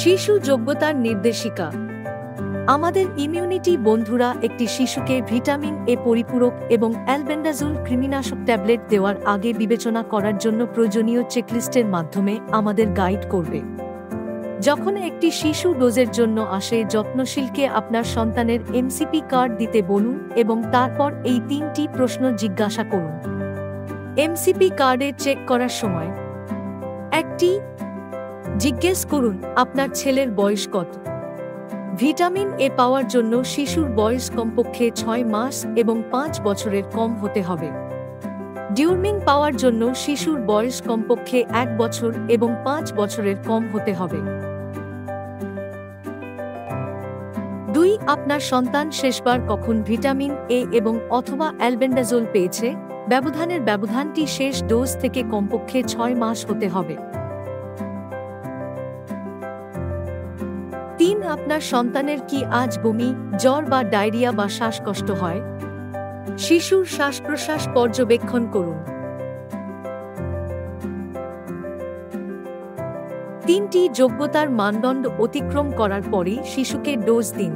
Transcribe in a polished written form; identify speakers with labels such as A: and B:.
A: শিশু যোগ্যতার নির্দেশিকা। আমাদের ইমিউনিটি বন্ধুরা একটি শিশুকে ভিটামিন এ পরিপূরক এবং অ্যালবেন্ডাজোল কৃমিনাশক ট্যাবলেট দেওয়ার আগে বিবেচনা করার জন্য প্রয়োজনীয় চেকলিস্টের মাধ্যমে আমাদের গাইড করবে। যখন একটি শিশু ডোজের জন্য আসে, যত্নশীলকে আপনার সন্তানের এমসিপি কার্ড দিতে বলুন এবং তারপর এই 3টি প্রশ্ন জিজ্ঞাসা করুন। এমসিপি কার্ডে চেক করার সময় 1টি জিজ্ঞেস করুন, আপনার ছেলের বয়স কত? ভিটামিন এ পাওয়ার জন্য শিশুর বয়স কমপক্ষে 6 মাস এবং 5 বছরের কম হতে হবে। ডিওর্মিং পাওয়ার জন্য শিশুর বয়স কমপক্ষে 1 বছর এবং 5 বছরের কম হতে হবে। 2. আপনার সন্তান শেষবার কখন ভিটামিন এ এবং অথবা অ্যালবেন্ডাজোল পেয়েছে? ব্যবধানটি শেষ ডোজ থেকে কমপক্ষে 6 মাস হতে হবে। 3. আপনার সন্তানের কি আজ বমি, জ্বর বা ডায়রিয়া বা শ্বাসকষ্ট হয়? শিশুর শ্বাস-প্রশ্বাস পর্যবেক্ষণ করুন। 3টি যোগ্যতার মানদণ্ড অতিক্রম করার পরে শিশুকে ডোজ দিন।